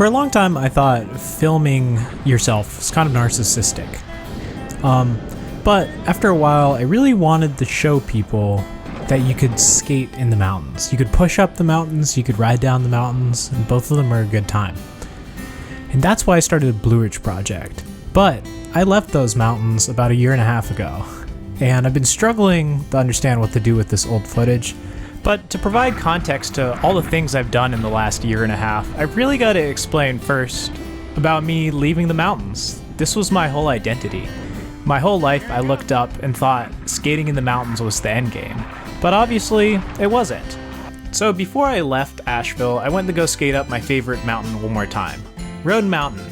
For a long time, I thought filming yourself was kind of narcissistic. But after a while, I really wanted to show people that you could skate in the mountains. You could push up the mountains, you could ride down the mountains, and both of them are a good time. And that's why I started the Blue Ridge Project. But I left those mountains about a year and a half ago, and I've been struggling to understand what to do with this old footage. But to provide context to all the things I've done in the last year and a half, I've really got to explain first about me leaving the mountains. This was my whole identity. My whole life I looked up and thought skating in the mountains was the end game. But obviously, it wasn't. So before I left Asheville, I went to go skate up my favorite mountain one more time. Roan Mountain.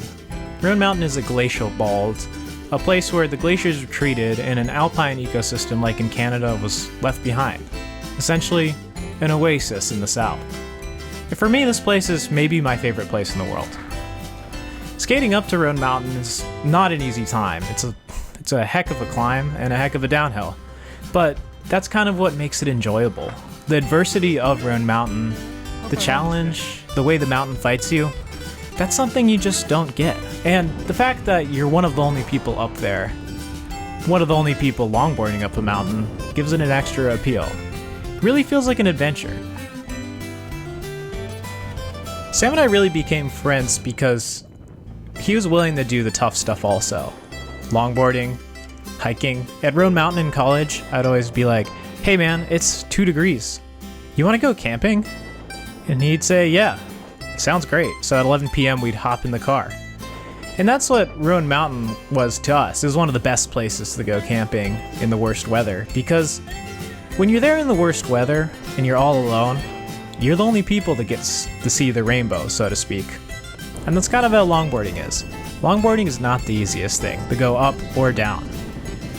Roan Mountain is a glacial bald, a place where the glaciers retreated and an alpine ecosystem like in Canada was left behind. Essentially, an oasis in the south. And for me, this place is maybe my favorite place in the world. Skating up to Roan Mountain is not an easy time. It's a heck of a climb and a heck of a downhill. But that's kind of what makes it enjoyable. The adversity of Roan Mountain, the challenge, the way the mountain fights you, that's something you just don't get. And the fact that you're one of the only people up there, one of the only people longboarding up the mountain, gives it an extra appeal. Really feels like an adventure. Sam and I really became friends because he was willing to do the tough stuff also. Longboarding, hiking. At Roan Mountain in college, I'd always be like, hey man, it's 2 degrees. You want to go camping? And he'd say, yeah, sounds great. So at 11 p.m. we'd hop in the car. And that's what Roan Mountain was to us. It was one of the best places to go camping in the worst weather because when you're there in the worst weather and you're all alone, you're the only people that gets to see the rainbow, so to speak. And that's kind of how longboarding is. Longboarding is not the easiest thing to go up or down.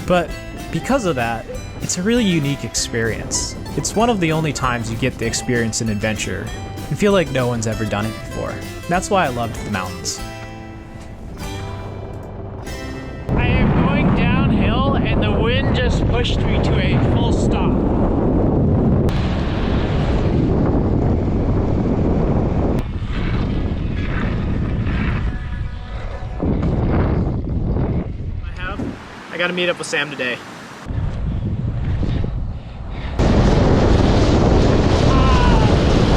But because of that, it's a really unique experience. It's one of the only times you get to experience an adventure and feel like no one's ever done it before. That's why I loved the mountains. I am going downhill and the wind just pushed me to a full stop. I gotta meet up with Sam today.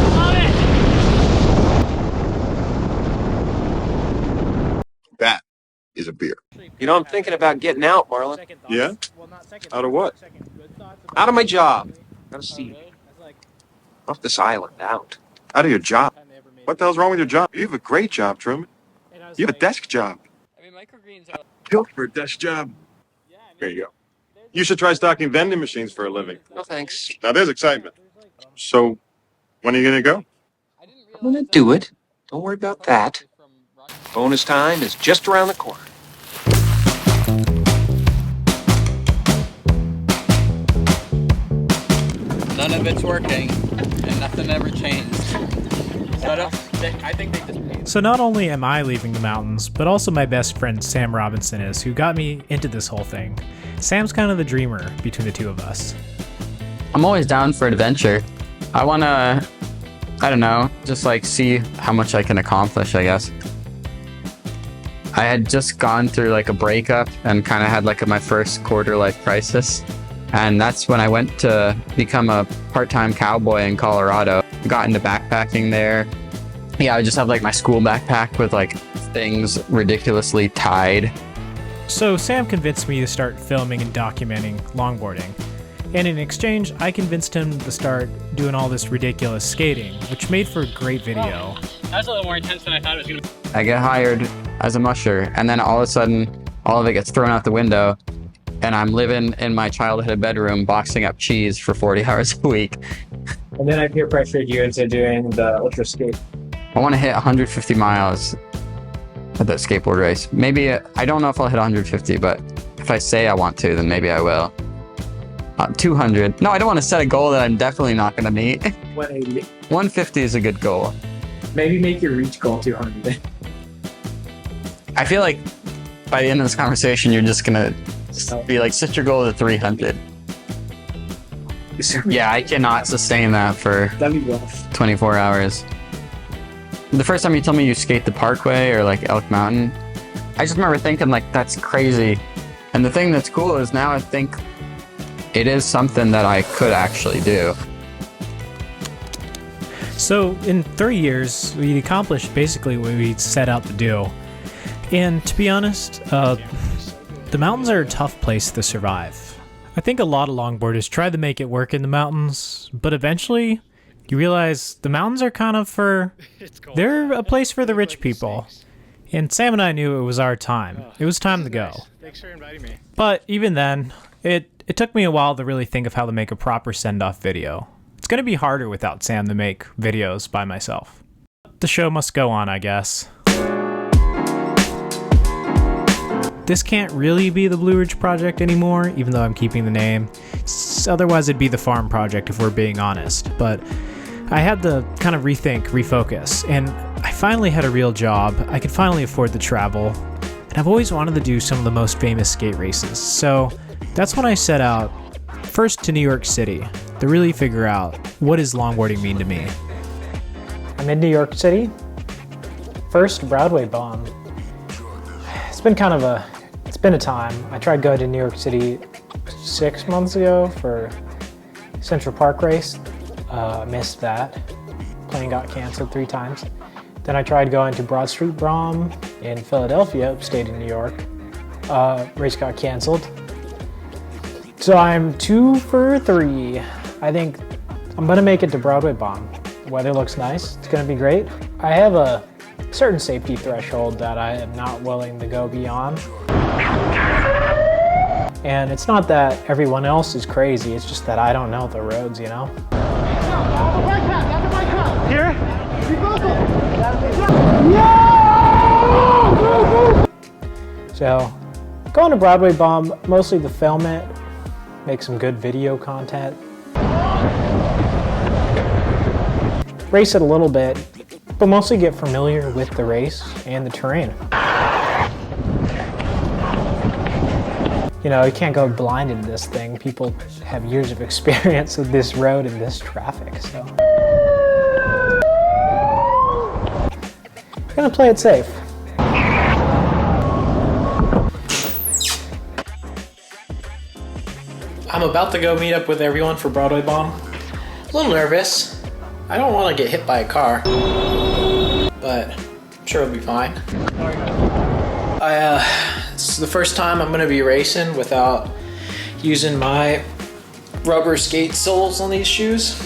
Love it! That is a beer. You know, I'm thinking about getting out, Marlon. Yeah? Out of what? Out of my job. Gotta see. Off this island, out. Out of your job? What the hell's wrong with your job? You have a great job, Truman. You have a desk job. Built for a desk job. There you go. You should try stocking vending machines for a living. No thanks. Now there's excitement. So, when are you gonna go? I'm gonna do it. Don't worry about that. Bonus time is just around the corner. None of it's working, and nothing ever changed. So not only am I leaving the mountains, but also my best friend Sam Robinson is, who got me into this whole thing. Sam's kind of the dreamer between the two of us. I'm always down for adventure. I wanna, I don't know, just like see how much I can accomplish, I guess. I had just gone through like a breakup and kind of had like my first quarter life crisis. And that's when I went to become a part-time cowboy in Colorado. Got into backpacking there. Yeah, I just have like my school backpack with like things ridiculously tied. So Sam convinced me to start filming and documenting longboarding. And in exchange, I convinced him to start doing all this ridiculous skating, which made for a great video. That was a little more intense than I thought it was going to be. I get hired as a musher, and then all of a sudden, all of it gets thrown out the window, and I'm living in my childhood bedroom boxing up cheese for 40 hours a week. And then I peer pressured you into doing the ultra skate. I want to hit 150 miles at that skateboard race. Maybe, I don't know if I'll hit 150, but if I say I want to, then maybe I will. 200. No, I don't want to set a goal that I'm definitely not going to meet. 180. 150 is a good goal. Maybe make your reach goal 200. I feel like by the end of this conversation, you're just going to be like, set your goal to 300. Yeah, I cannot sustain that for That'd be rough. 24 hours. the first time you told me you skate the Parkway or like Elk Mountain, I just remember thinking like, that's crazy. And the thing that's cool is now I think it is something that I could actually do. So in 3 years, we accomplished basically what we set out to do. And to be honest, the mountains are a tough place to survive. I think a lot of longboarders try to make it work in the mountains, but eventually you realize the mountains are kind of they're a place for the rich people. And Sam and I knew it was our time. It was time to go. Thanks for inviting me. But even then, it took me a while to really think of how to make a proper send-off video. It's going to be harder without Sam to make videos by myself. The show must go on, I guess. This can't really be the Blue Ridge Project anymore, even though I'm keeping the name. Otherwise it'd be the Farm Project if we're being honest. But I had to kind of refocus, and I finally had a real job. I could finally afford to travel, and I've always wanted to do some of the most famous skate races. So that's when I set out first to New York City to really figure out what does longboarding mean to me. I'm in New York City. First Broadway bomb. It's been a time. I tried going to New York City 6 months ago for Central Park race. Missed that. Plane got canceled 3 times. Then I tried going to Broad Street Brom in Philadelphia, upstate in New York. Race got canceled. So I'm 2 for 3. I think I'm gonna make it to Broadway bomb. Weather looks nice. It's gonna be great. I have a certain safety threshold that I am not willing to go beyond. And it's not that everyone else is crazy, it's just that I don't know the roads, you know? Here? So, going to Broadway bomb, mostly to film it, make some good video content. Race it a little bit, but mostly get familiar with the race and the terrain. You know, you can't go blind into this thing. People have years of experience with this road and this traffic, so. I'm gonna play it safe. I'm about to go meet up with everyone for Broadway bomb. A little nervous. I don't want to get hit by a car, but I'm sure it'll be fine. This is the first time I'm gonna be racing without using my rubber skate soles on these shoes.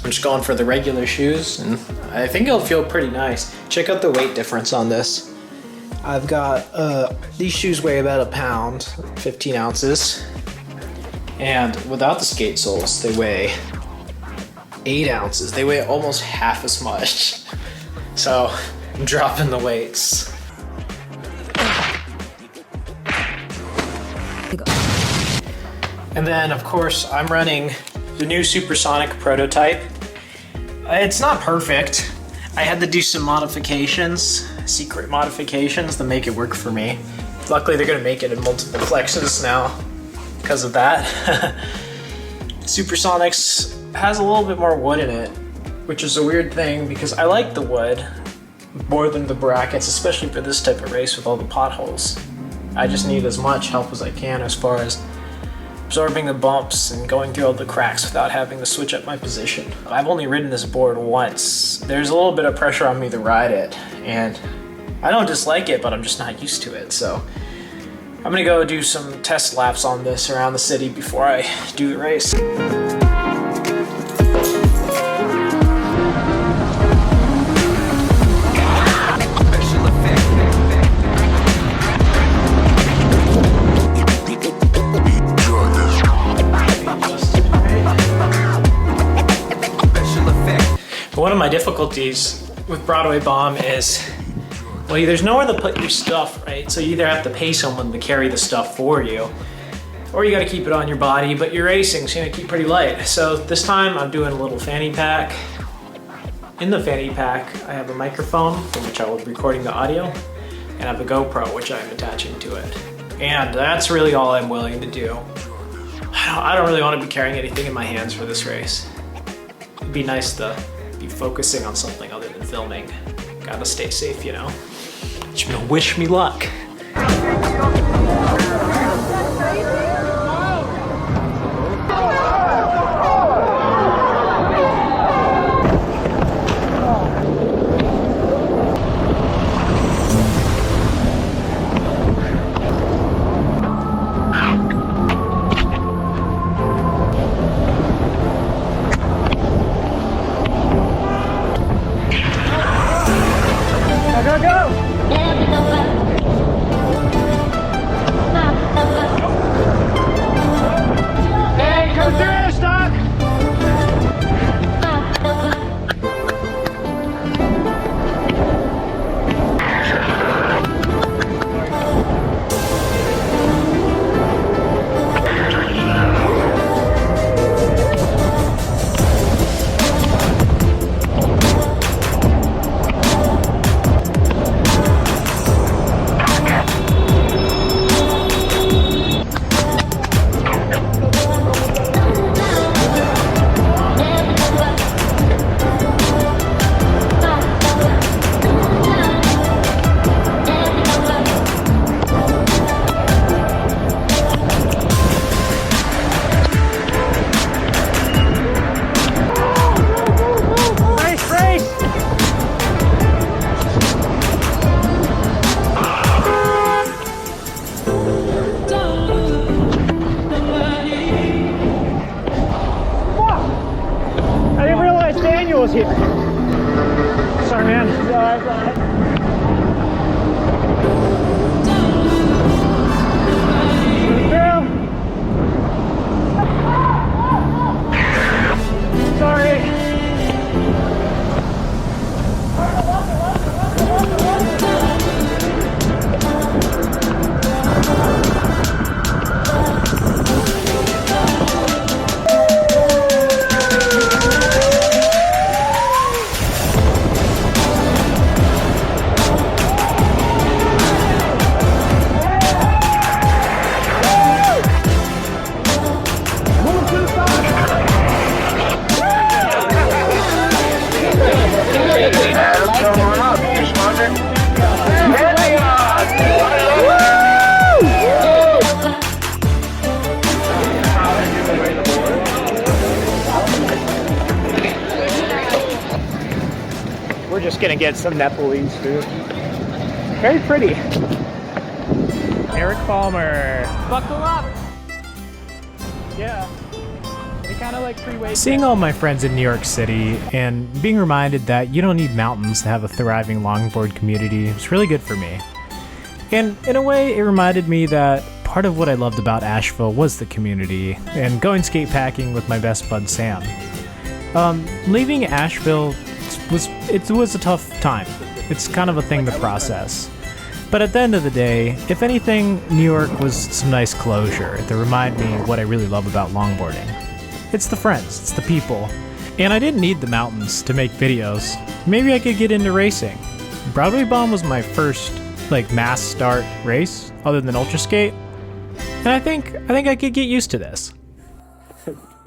I'm just going for the regular shoes, and I think it'll feel pretty nice. Check out the weight difference on this. I've got, these shoes weigh about a pound, 15 ounces. And without the skate soles, they weigh 8 ounces. They weigh almost half as much. So I'm dropping the weights. And then of course I'm running the new supersonic prototype. It's not perfect. I had to do some modifications, secret modifications to make it work for me. Luckily they're gonna make it in multiple flexes now because of that. Supersonics has a little bit more wood in it, which is a weird thing because I like the wood more than the brackets, especially for this type of race with all the potholes. I just need as much help as I can as far as absorbing the bumps and going through all the cracks without having to switch up my position. I've only ridden this board once. There's a little bit of pressure on me to ride it, and I don't dislike it, but I'm just not used to it. So I'm gonna go do some test laps on this around the city before I do the race. One of my difficulties with Broadway bomb is, well, there's nowhere to put your stuff, right? So you either have to pay someone to carry the stuff for you, or you gotta keep it on your body, but you're racing, so you gotta keep pretty light. So this time I'm doing a little fanny pack. In the fanny pack, I have a microphone from which I will be recording the audio, and I have a GoPro, which I'm attaching to it. And that's really all I'm willing to do. I don't really want to be carrying anything in my hands for this race. It'd be nice to be focusing on something other than filming. Gotta stay safe, you know? Wish me luck. Was here. Sorry, man. It's all right, it's all right. Sorry. We're just gonna get some Nepalese food. Very pretty. Eric Palmer. Buckle up! Yeah. They kind of like freeway. Seeing all my friends in New York City and being reminded that you don't need mountains to have a thriving longboard community was really good for me. And in a way, it reminded me that part of what I loved about Asheville was the community and going skate packing with my best bud Sam. Leaving Asheville was a tough time. It's kind of a thing to process. But at the end of the day, if anything, New York was some nice closure to remind me what I really love about longboarding. It's the friends, it's the people. And I didn't need the mountains to make videos. Maybe I could get into racing. Broadway Bomb was my first mass start race other than ultra skate. And I think I could get used to this.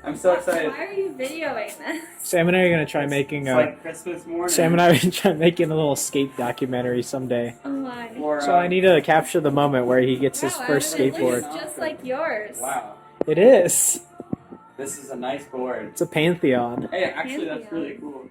I'm so excited. Why are you videoing this? Sam and I are gonna try making It's like Christmas morning. Sam and I are gonna try making a little skate documentary someday. Oh my. Or, So I need to capture the moment where he gets his first skateboard. It looks just like yours. Wow. It is. This is a nice board. It's a Pantheon. Hey, actually, that's really cool.